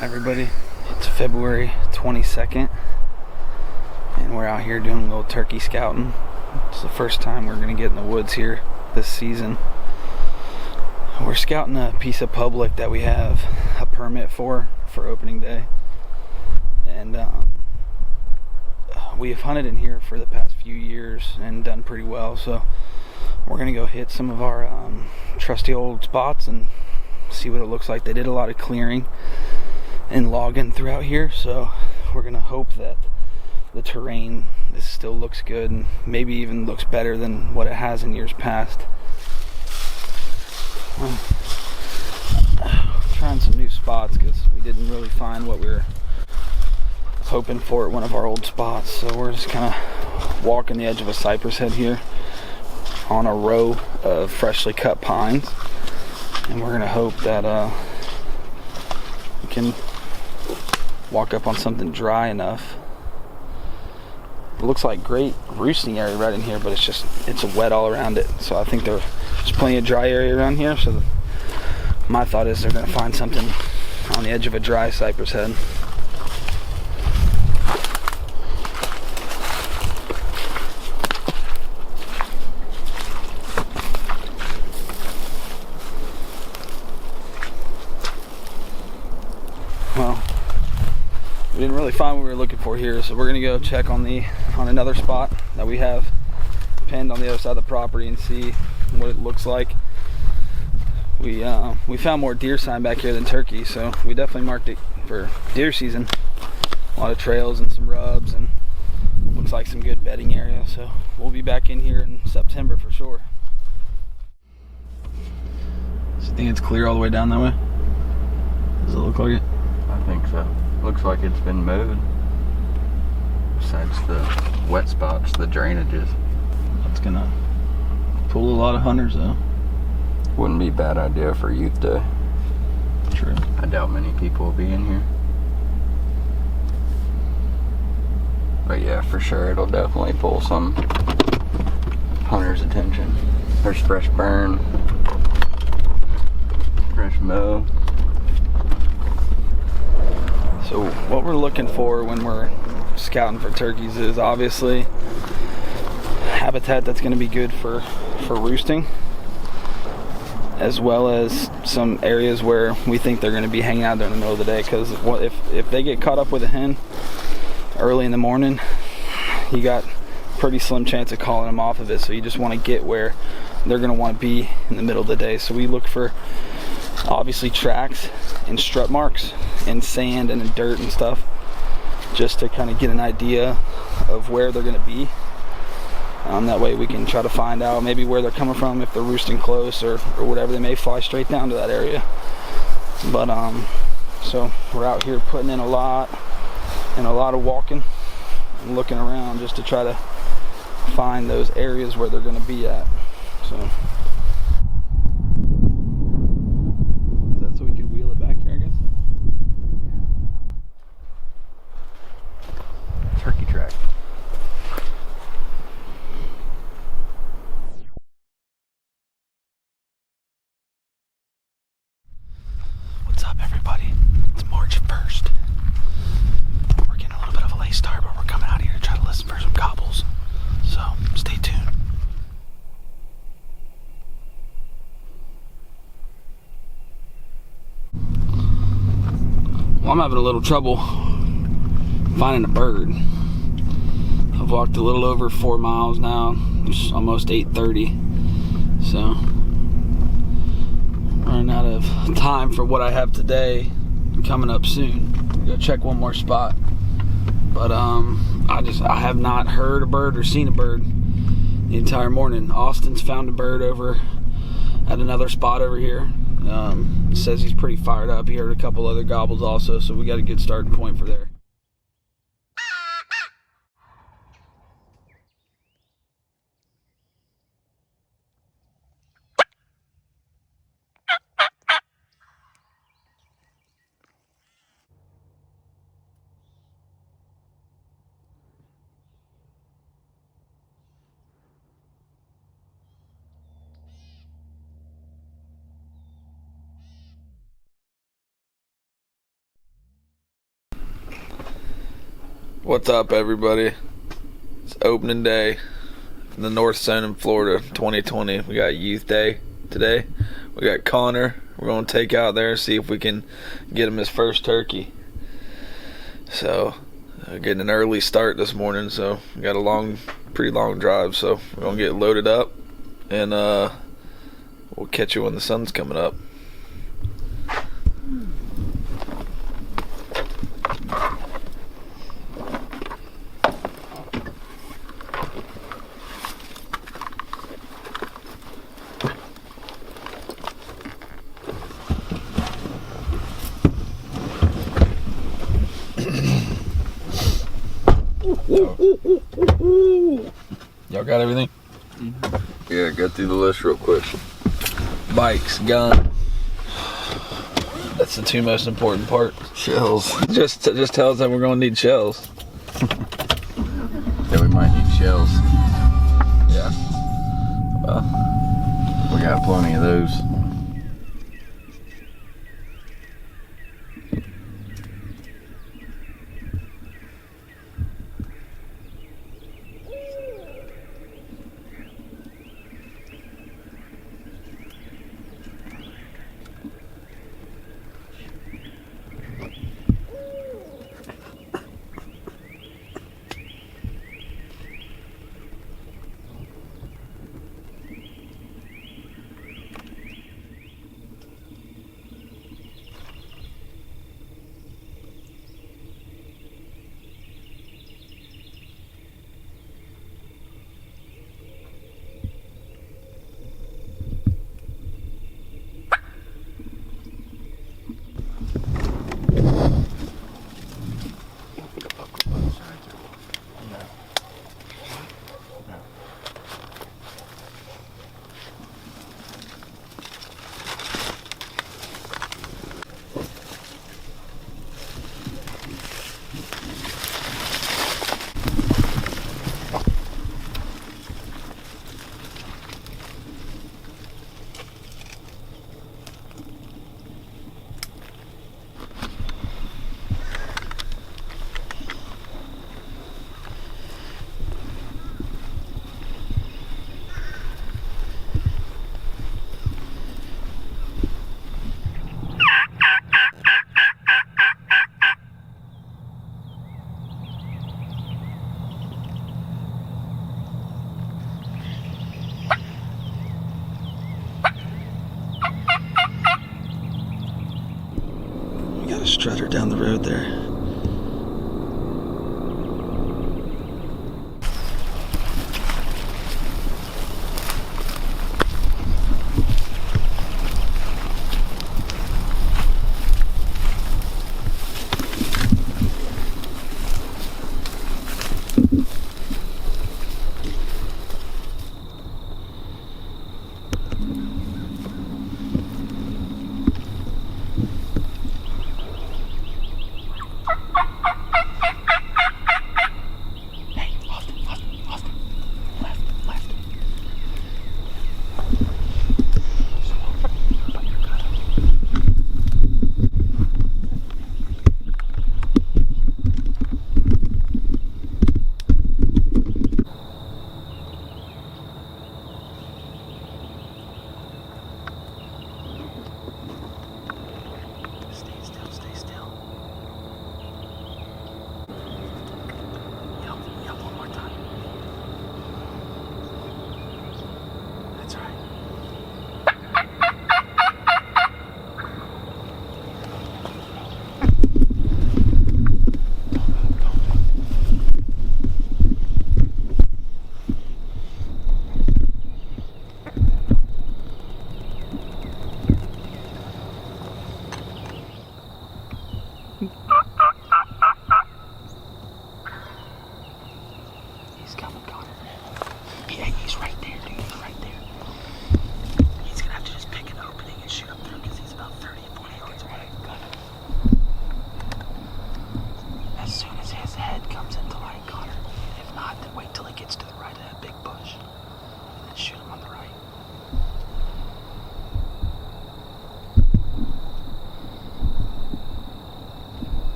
Everybody, it's February 22nd and we're out here doing a little turkey scouting. It's the first time we're going to get in the woods here this season. We're scouting a piece of public that we have a permit for opening day, and we have hunted in here for the past few years and done pretty well, so we're going to go hit some of our trusty old spots and see what it looks like. They did a lot of clearing and logging throughout here, so we're gonna hope that the terrain still looks good and maybe even looks better than what it has in years past. Trying some new spots because we didn't really find what we were hoping for at one of our old spots, so we're just kind of walking the edge of a cypress head here on a row of freshly cut pines, and we're gonna hope that we can walk up on something dry enough. It looks like great roosting area right in here, but it's wet all around it, so I think there's plenty of dry area around here. So my thought is they're going to find something on the edge of a dry cypress head. Well, we didn't really find what we were looking for here, so we're gonna go check on another spot that we have pinned on the other side of the property and see what it looks like. We found more deer sign back here than turkey, so we definitely marked it for deer season. A lot of trails and some rubs, and looks like some good bedding area, so we'll be back in here in September for sure. So you think it's clear all the way down that way? Does it look like it? I think so. Looks like it's been mowed. Besides the wet spots, the drainages. That's gonna pull a lot of hunters though. Wouldn't be a bad idea for youth day. True. I doubt many people will be in here. But yeah, for sure it'll definitely pull some hunters' attention. There's fresh burn, fresh mow. So what we're looking for when we're scouting for turkeys is obviously habitat that's going to be good for roosting, as well as some areas where we think they're going to be hanging out there in the middle of the day, because if they get caught up with a hen early in the morning, you got pretty slim chance of calling them off of it. So you just want to get where they're going to want to be in the middle of the day. So we look for obviously tracks and strut marks and sand and dirt and stuff, just to kind of get an idea of where they're going to be. That way we can try to find out maybe where they're coming from, if they're roosting close or whatever. They may fly straight down to that area. But so we're out here putting in a lot of walking and looking around just to try to find those areas where they're going to be at. So so we could wheel it back here, I guess. Turkey track. What's up, everybody? It's March 1st. We're getting a little bit of a late start, but we're coming out here to try to listen for some gobbles. So stay tuned. Well, I'm having a little trouble finding a bird. I've walked a little over 4 miles now. It's almost 8:30, so running out of time for what I have today. Coming up soon. Go check one more spot, but I have not heard a bird or seen a bird the entire morning. Austin's found a bird over at another spot over here. Says he's pretty fired up. He heard a couple other gobbles also, so we got a good starting point for there. What's up, everybody? It's opening day in the North Zone in Florida, 2020. We got Youth Day today. We got Connor. We're going to take out there and see if we can get him his first turkey. So, getting an early start this morning, so we got a pretty long drive. So, we're going to get loaded up, and we'll catch you when the sun's coming up. Y'all got everything? Yeah, get through the list real quick. Bikes, gun. That's the two most important parts. Shells. Just tell us that we're going to need shells. Yeah, we might need shells. Yeah. Well, we got plenty of those. got a strutter down the road there.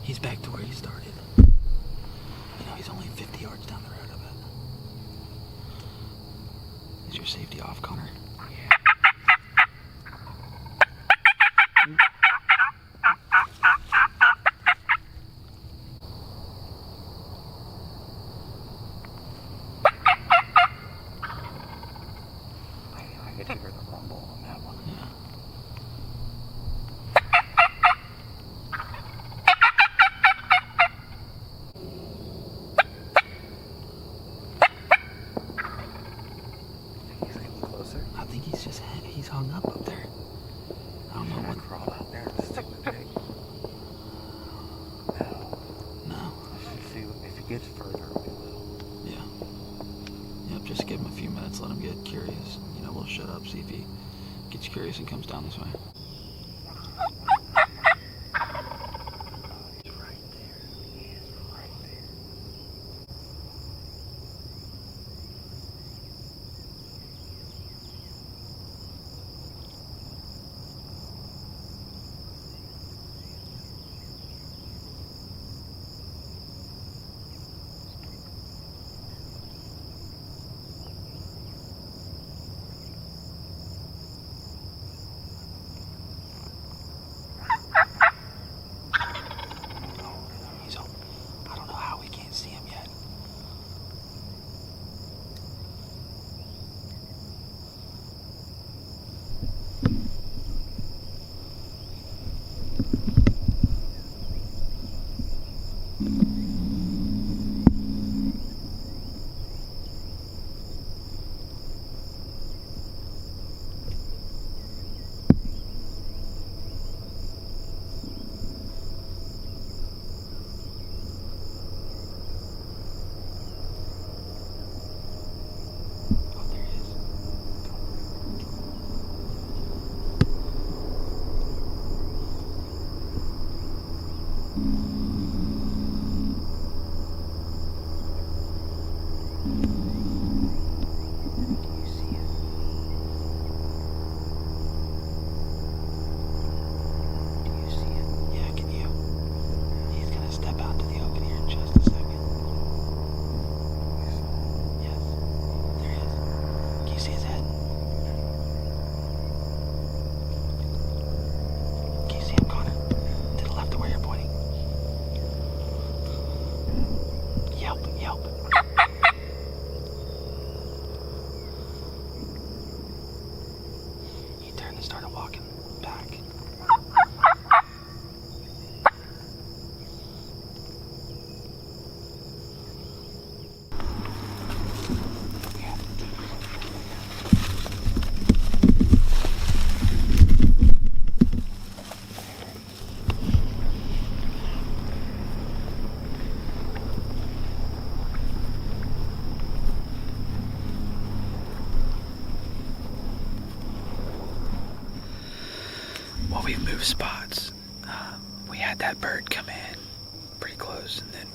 He's back to where he started. You know, he's only 50 yards down the road, I bet. Is your safety off, Connor? I could hear the rumble on that one. Yeah. I think he's hung up there. I don't know what. Crawl out there and stick the pig. No. Let's see if he gets further, we will. Yeah. Yep, just give him a few minutes, let him get curious. You know, we'll shut up, see if he gets curious and comes down this way. He's right there. He is right there. I don't know how we can't see him yet. Started walking back. Well, we've moved spots. We had that bird come in pretty close, and then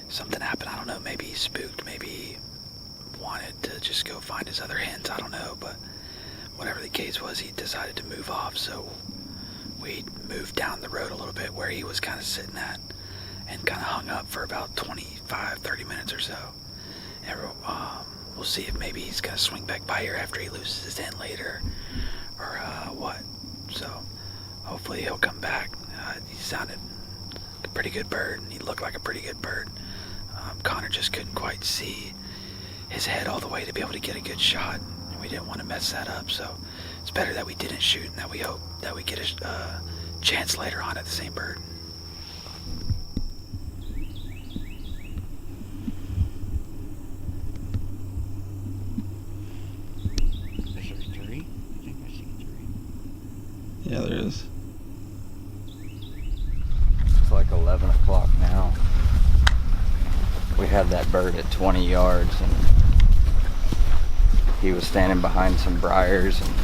something happened. I don't know, maybe he spooked, maybe he wanted to just go find his other hens. I don't know, but whatever the case was, he decided to move off. So we moved down the road a little bit where he was kind of sitting at, and kind of hung up for about 25-30 minutes or so. And we'll see if maybe he's going to swing back by here after he loses his hen later, or what. So hopefully he'll come back. He sounded like a pretty good bird, and he looked like a pretty good bird. Connor just couldn't quite see his head all the way to be able to get a good shot, and we didn't want to mess that up. So it's better that we didn't shoot, and that we hope that we get a chance later on at the same bird. Yeah, there is. It's like 11 o'clock now. We had that bird at 20 yards, and he was standing behind some briars and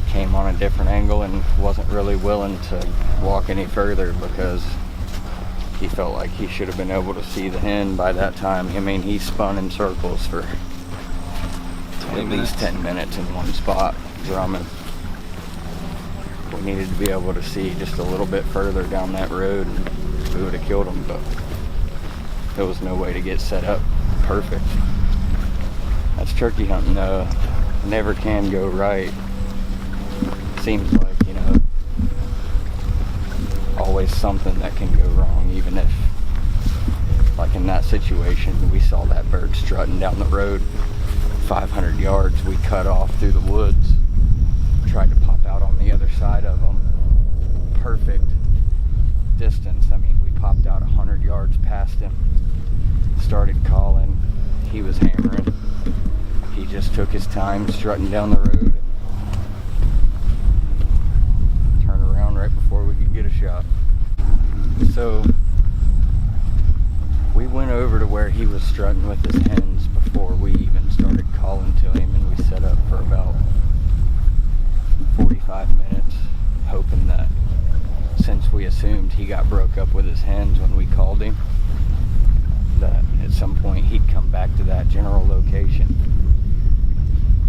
came on a different angle and wasn't really willing to walk any further because he felt like he should have been able to see the hen by that time. I mean, he spun in circles for at least 10 minutes in one spot, drumming. We needed to be able to see just a little bit further down that road and we would have killed him, but there was no way to get set up perfect. That's turkey hunting though. Never can go right. Seems like, you know, always something that can go wrong, even if, like in that situation, we saw that bird strutting down the road 500 yards. We cut off through the woods, tried to pop out on the other side of them. Perfect distance. I mean, we popped out 100 yards past him, started calling. He was hammering. He just took his time strutting down the road and turned around right before we could get a shot. So we went over to where he was strutting with his hens before we even started calling to him, and we set up for about 45 minutes, hoping that since we assumed he got broke up with his hens when we called him, that at some point he'd come back to that general location.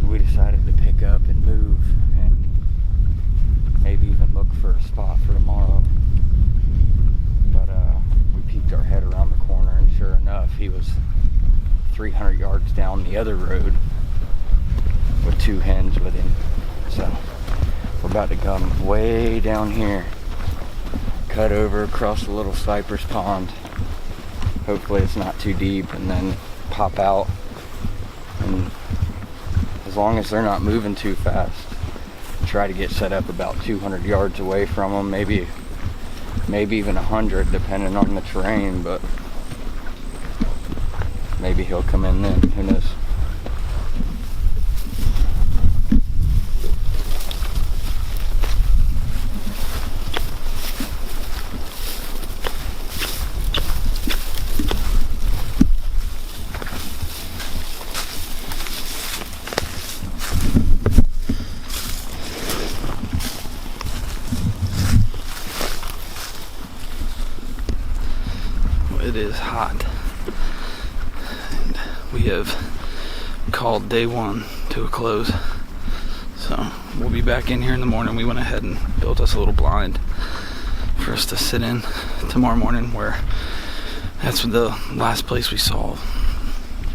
We decided to pick up and move and maybe even look for a spot for tomorrow. But we peeked our head around the corner, and sure enough, he was 300 yards down the other road with two hens with him. So we're about to come way down here, cut over across the little cypress pond. Hopefully it's not too deep, and then pop out. And as long as they're not moving too fast, try to get set up about 200 yards away from them, maybe even 100 depending on the terrain, but maybe he'll come in then, who knows. It is hot, and we have called day one to a close, so we'll be back in here in the morning. We went ahead and built us a little blind for us to sit in tomorrow morning, where that's the last place we saw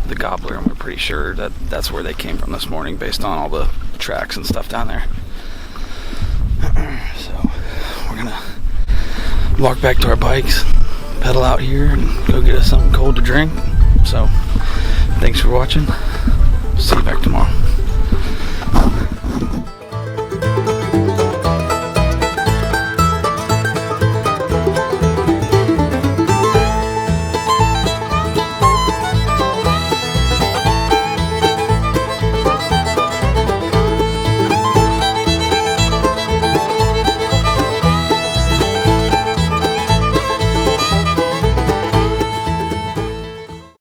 the gobbler, and we're pretty sure that that's where they came from this morning based on all the tracks and stuff down there. So we're gonna walk back to our bikes, pedal out here, and go get us something cold to drink. So thanks for watching. See you back tomorrow.